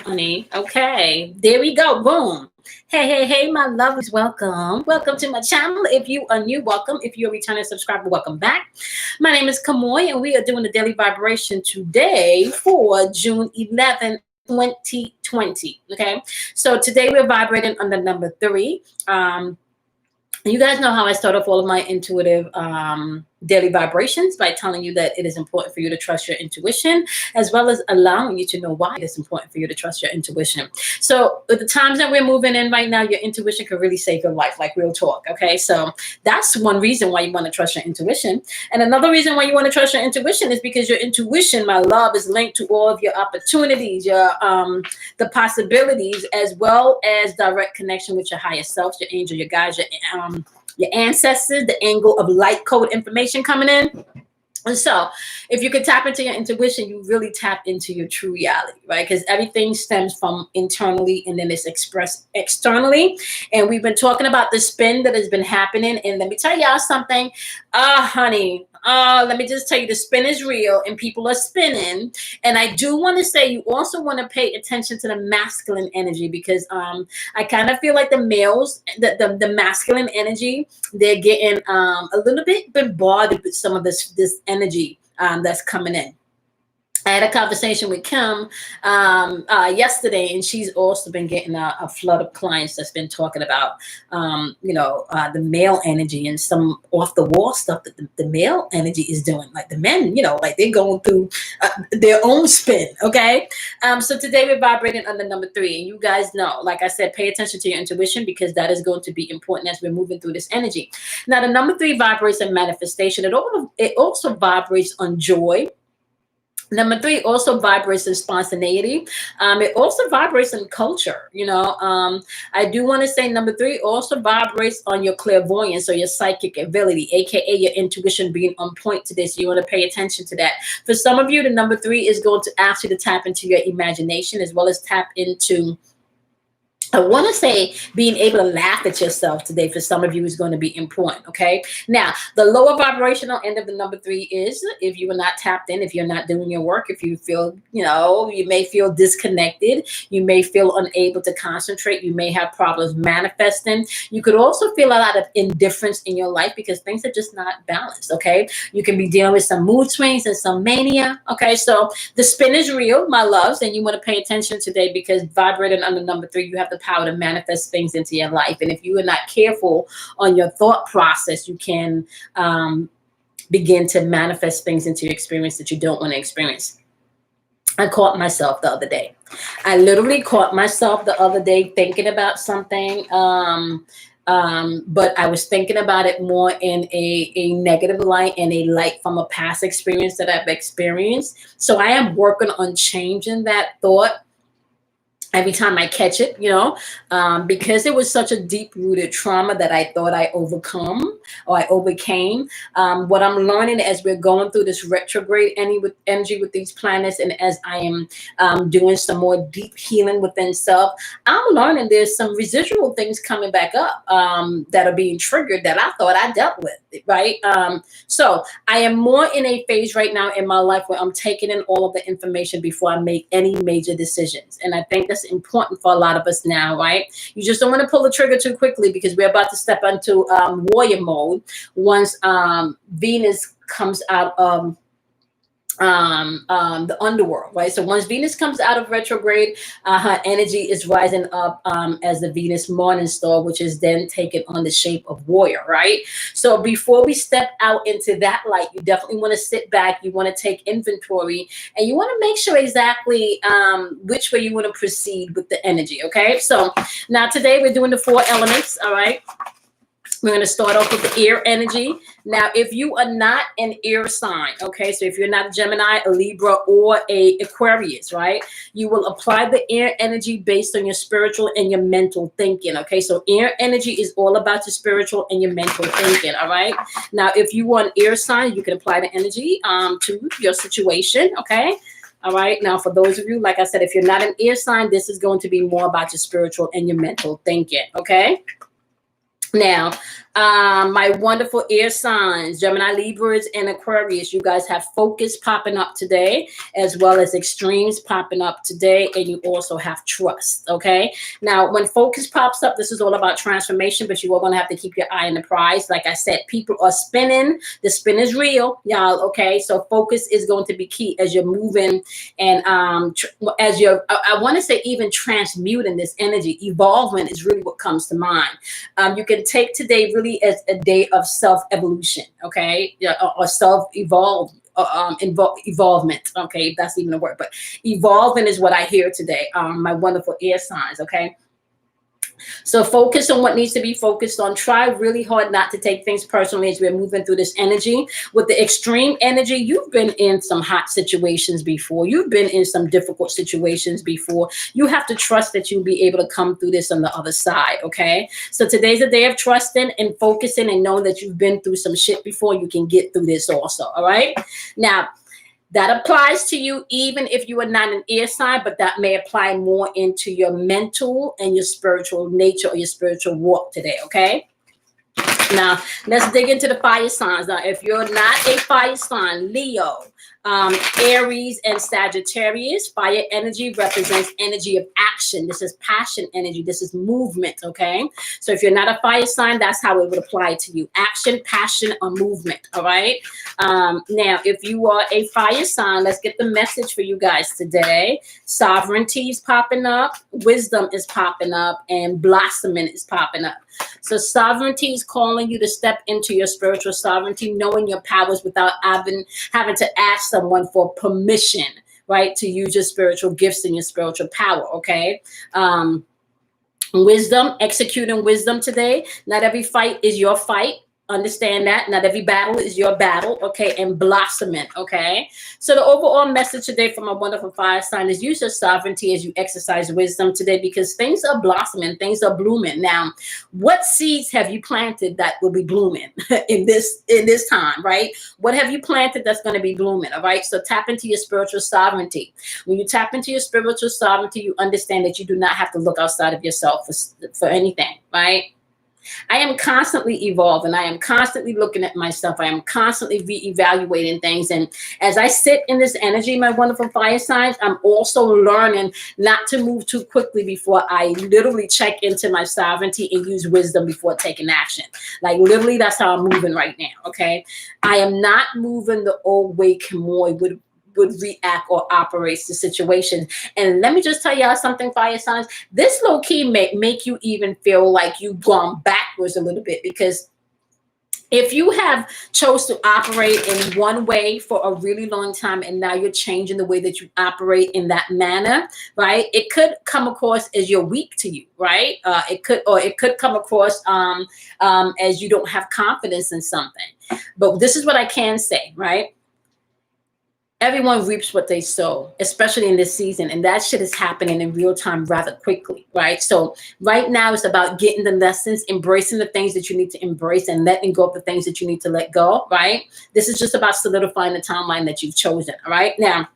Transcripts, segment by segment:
honey. Okay, there we go. Boom. Hey, my lovelies, welcome. Welcome to my channel. If you are new, welcome. If you're a returning subscriber, welcome back. My name is Kamoy, and we are doing the daily vibration today for June 11th, 2020. Okay, so today we're vibrating on the number 3. You guys know how I start off all of my intuitive daily vibrations by telling you that it is important for you to trust your intuition, as well as allowing you to know why it is important for you to trust your intuition. So at the times that we're moving in right now, your intuition can really save your life, like real talk. Okay, so that's one reason why you want to trust your intuition. And another reason why you want to trust your intuition is because your intuition, my love, is linked to all of your opportunities, your the possibilities, as well as direct connection with your higher self, your angel, your guides, your ancestors, the angle of light code information coming in. And so if you could tap into your intuition, you really tap into your true reality, right? Because everything stems from internally and then it's expressed externally. And we've been talking about the spin that has been happening. And let me tell y'all something, honey, let me just tell you, the spin is real and people are spinning. And I do want to say you also want to pay attention to the masculine energy, because I kind of feel like the males, the masculine energy, they're getting a little bit bombarded with some of this energy that's coming in. I had a conversation with Kim yesterday, and she's also been getting a flood of clients that's been talking about, the male energy and some off the wall stuff that the male energy is doing. Like the men, like they're going through their own spin. Okay. So today we're vibrating on the number 3. And you guys know, like I said, pay attention to your intuition, because that is going to be important as we're moving through this energy. Now, the number 3 vibrates on manifestation. It also vibrates on joy. Number 3 also vibrates in spontaneity. It also vibrates in culture. I do want to say number 3 also vibrates on your clairvoyance or your psychic ability, aka your intuition being on point to this. You want to pay attention to that. For some of you, the number 3 is going to ask you to tap into your imagination, as well as tap into, I want to say, being able to laugh at yourself today for some of you is going to be important. Okay. Now, the lower vibrational end of the number 3 is if you are not tapped in, if you're not doing your work, if you feel, you may feel disconnected, you may feel unable to concentrate, you may have problems manifesting. You could also feel a lot of indifference in your life because things are just not balanced. Okay. You can be dealing with some mood swings and some mania. Okay. So the spin is real, my loves, and you want to pay attention today, because vibrating on the number 3, you have the power to manifest things into your life. And if you are not careful on your thought process, you can begin to manifest things into your experience that you don't want to experience. I caught myself the other day. I literally caught myself the other day thinking about something, but I was thinking about it more in a negative light and a light from a past experience that I've experienced. So I am working on changing that thought every time I catch it, because it was such a deep-rooted trauma that I thought I overcame. What I'm learning as we're going through this retrograde energy with these planets, and as I am doing some more deep healing within self, I'm learning there's some residual things coming back up that are being triggered that I thought I dealt with, right? So I am more in a phase right now in my life where I'm taking in all of the information before I make any major decisions. And I think that's important for a lot of us now, right? You just don't want to pull the trigger too quickly, because we're about to step into warrior mode once Venus comes out of the underworld, right? So once Venus comes out of retrograde, her energy is rising up as the Venus morning star, which is then taken on the shape of warrior, right? So before we step out into that light, you definitely want to sit back, you want to take inventory, and you want to make sure exactly which way you want to proceed with the energy. Okay, so now today we're doing the 4 elements. All right, we're going to start off with the air energy. Now, if you are not an air sign, okay, so if you're not a Gemini, a Libra, or a Aquarius, right, you will apply the air energy based on your spiritual and your mental thinking, okay? So air energy is all about your spiritual and your mental thinking, all right? Now, if you want air sign, you can apply the energy to your situation, okay? All right. Now, for those of you, like I said, if you're not an air sign, this is going to be more about your spiritual and your mental thinking, okay? Now, My wonderful air signs, Gemini, Libras, and Aquarius, you guys have focus popping up today, as well as extremes popping up today, and you also have trust, okay? Now, when focus pops up, this is all about transformation, but you are going to have to keep your eye on the prize. Like I said, people are spinning. The spin is real, y'all, okay? So focus is going to be key as you're moving and as you're, I want to say even transmuting this energy. Evolvement is really what comes to mind. You can take today really as a day of self-evolution, okay? Or evolvement, okay, if that's even a word, but evolving is what I hear today. My wonderful air signs, okay? So focus on what needs to be focused on. Try really hard not to take things personally as we're moving through this energy. With the extreme energy, you've been in some hot situations before. You've been in some difficult situations before. You have to trust that you'll be able to come through this on the other side, okay? So today's a day of trusting and focusing and knowing that you've been through some shit before. You can get through this also, all right? Now, that applies to you even if you are not an air sign, but that may apply more into your mental and your spiritual nature or your spiritual walk today, okay? Now, let's dig into the fire signs. Now, if you're not a fire sign, Leo, Aries, and Sagittarius, fire energy represents energy of action. This is passion energy. This is movement, okay? So if you're not a fire sign, that's how it would apply to you. Action, passion, or movement, all right? Now, if you are a fire sign, let's get the message for you guys today. Sovereignty is popping up, wisdom is popping up, and blossoming is popping up. So sovereignty is calling you to step into your spiritual sovereignty, knowing your powers without having to ask someone for permission, right, to use your spiritual gifts and your spiritual power, okay? Wisdom, executing wisdom today. Not every fight is your fight. Understand that. Not every battle is your battle, okay? And blossoming, okay? So the overall message today from a wonderful fire sign is use your sovereignty as you exercise wisdom today, because things are blossoming, things are blooming. Now, what seeds have you planted that will be blooming in this time, right? What have you planted that's going to be blooming, all right? So tap into your spiritual sovereignty. When you tap into your spiritual sovereignty, you understand that you do not have to look outside of yourself for anything, right? I am constantly evolving. I am constantly looking at myself. I am constantly reevaluating things. And as I sit in this energy, my wonderful fire signs, I'm also learning not to move too quickly before I literally check into my sovereignty and use wisdom before taking action. Like literally, that's how I'm moving right now, okay? I am not moving the old way Kamoy would react or operates the situation. And let me just tell y'all something, fire signs. This low key may make you even feel like you've gone backwards a little bit, because if you have chose to operate in one way for a really long time and now you're changing the way that you operate in that manner, right? It could come across as you're weak to you, right? It could come across as you don't have confidence in something. But this is what I can say, right? Everyone reaps what they sow, especially in this season. And that shit is happening in real time rather quickly, right? So right now it's about getting the lessons, embracing the things that you need to embrace, and letting go of the things that you need to let go, right? This is just about solidifying the timeline that you've chosen, all right? Now,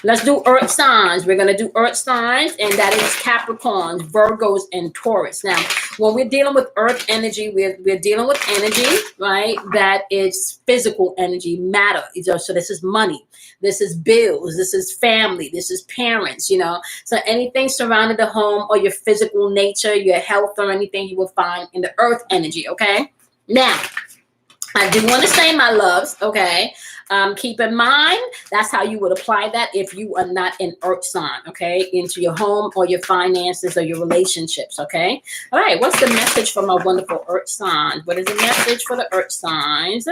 let's do earth signs. We're going to do earth signs, and that is Capricorns, Virgos, and Taurus. Now, when we're dealing with earth energy, we're dealing with energy, right? That is physical energy, matter. So this is money. This is bills. This is family. This is parents, you know. So anything surrounding the home or your physical nature, your health, or anything you will find in the earth energy, okay? Now, I do want to say, my loves, okay, keep in mind, that's how you would apply that if you are not an earth sign, okay, into your home or your finances or your relationships, okay? All right, what's the message from our wonderful earth signs? What is the message for the earth signs?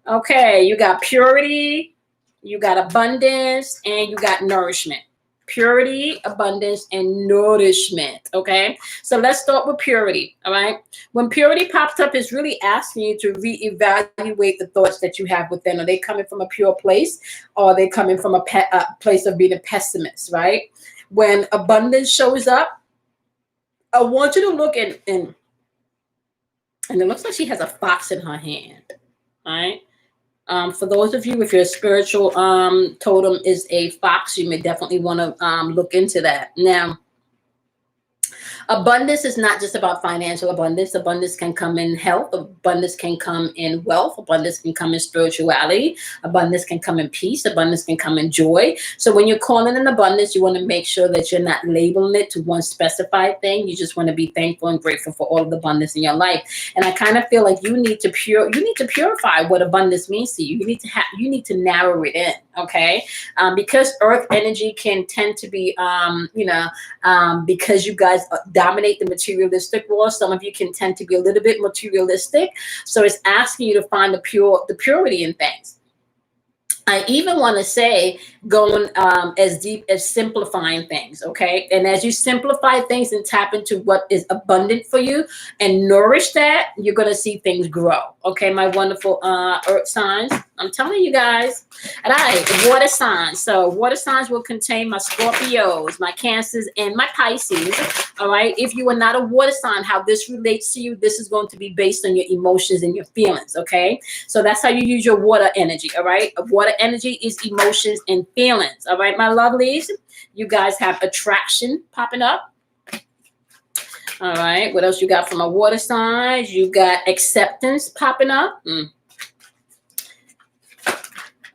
Okay, you got purity, you got abundance, and you got nourishment. Purity, abundance, and nourishment, okay? So let's start with purity, all right? When purity pops up, it's really asking you to reevaluate the thoughts that you have within. Are they coming from a pure place, or are they coming from a place of being a pessimist, right? When abundance shows up, I want you to look and it looks like she has a fox in her hand, all right? For those of you, if your spiritual totem is a fox, you may definitely want to look into that. Now, Abundance is not just about financial abundance. Abundance can come in health. Abundance can come in wealth. Abundance can come in spirituality. Abundance can come in peace. Abundance can come in joy. So when you're calling in abundance, you want to make sure that you're not labeling it to one specified thing. You just want to be thankful and grateful for all of the abundance in your life. And I kind of feel like you need to purify what abundance means to you. You need to narrow it in, okay? Because earth energy can tend to be, because you guys dominate the materialistic world. Some of you can tend to be a little bit materialistic. So it's asking you to find the purity in things. I even want to say going as deep as simplifying things, okay? And as you simplify things and tap into what is abundant for you and nourish that, you're going to see things grow, okay? My wonderful earth signs. I'm telling you guys. All right, water signs. So water signs will contain my Scorpios, my Cancers, and my Pisces, all right? If you are not a water sign, how this relates to you, this is going to be based on your emotions and your feelings, okay? So that's how you use your water energy, all right? Water energy is emotions and feelings, all right, my lovelies? You guys have attraction popping up. All right, what else you got from my water signs? You got acceptance popping up.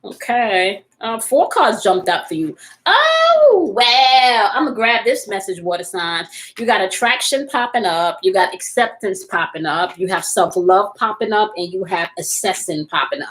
Okay. 4 cards jumped up for you. Oh, wow. I'm going to grab this message, water sign. You got attraction popping up. You got acceptance popping up. You have self-love popping up. And you have assessing popping up.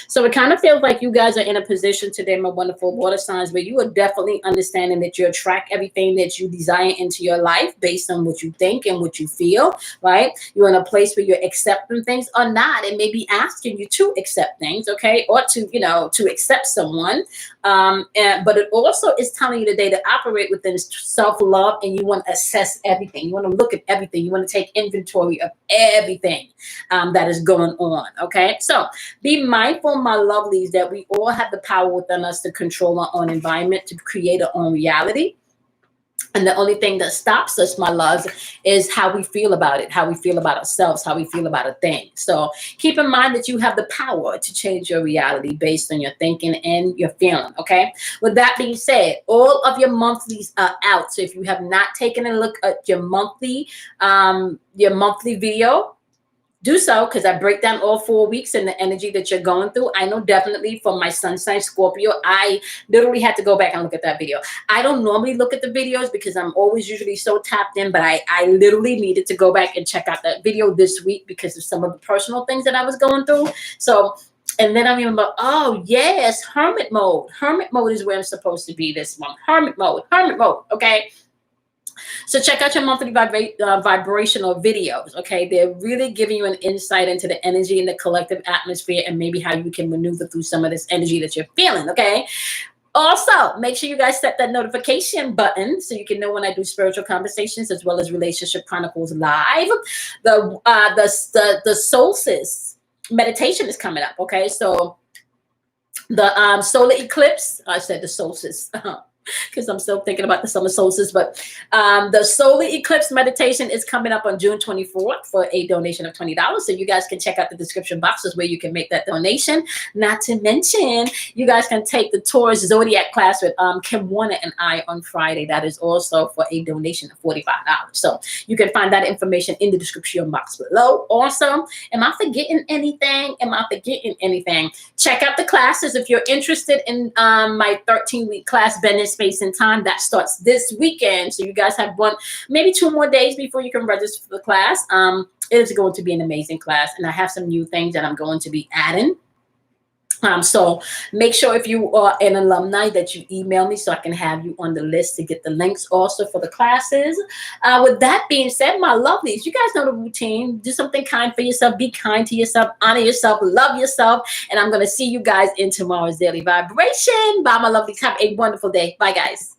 So it kind of feels like you guys are in a position today, my wonderful water signs, where you are definitely understanding that you attract everything that you desire into your life based on what you think and what you feel, right? You're in a place where you're accepting things or not. It may be asking you to accept things, okay? Or to accept someone. But it also is telling you today to operate within self-love, and you want to assess everything. You want to look at everything. You want to take inventory of everything that is going on, okay? So be mindful, my lovelies, that we all have the power within us to control our own environment, to create our own reality. And the only thing that stops us, my loves, is how we feel about it, how we feel about ourselves, how we feel about a thing. So keep in mind that you have the power to change your reality based on your thinking and your feeling, okay? With that being said, all of your monthlies are out. So if you have not taken a look at your monthly video, do so, because I break down all 4 weeks and the energy that you're going through. I know definitely from my sun sign Scorpio, I literally had to go back and look at that video. I don't normally look at the videos because I'm always usually so tapped in, but I literally needed to go back and check out that video this week because of some of the personal things that I was going through. So, and then I remember, oh yes, hermit mode. Hermit mode is where I'm supposed to be this month. Hermit mode, okay? So check out your monthly vibrational videos, okay? They're really giving you an insight into the energy and the collective atmosphere and maybe how you can maneuver through some of this energy that you're feeling, okay? Also, make sure you guys set that notification button so you can know when I do spiritual conversations as well as Relationship Chronicles live. The solstice meditation is coming up, okay? So the solar eclipse, I said the solstice, because I'm still thinking about the summer solstice, but the solar eclipse meditation is coming up on June 24th for a donation of $20. So you guys can check out the description boxes where you can make that donation. Not to mention, you guys can take the Taurus Zodiac Class with Kim Warner and I on Friday. That is also for a donation of $45. So you can find that information in the description box below. Also, am I forgetting anything? Check out the classes if you're interested in my 13-week class, Bending Space and Time, that starts this weekend. So you guys have maybe 2 more days before you can register for the class. It is going to be an amazing class, and I have some new things that I'm going to be adding. So make sure if you are an alumni that you email me so I can have you on the list to get the links also for the classes. With that being said, my lovelies, you guys know the routine. Do something kind for yourself. Be kind to yourself. Honor yourself. Love yourself. And I'm going to see you guys in tomorrow's Daily Vibration. Bye, my lovelies. Have a wonderful day. Bye, guys.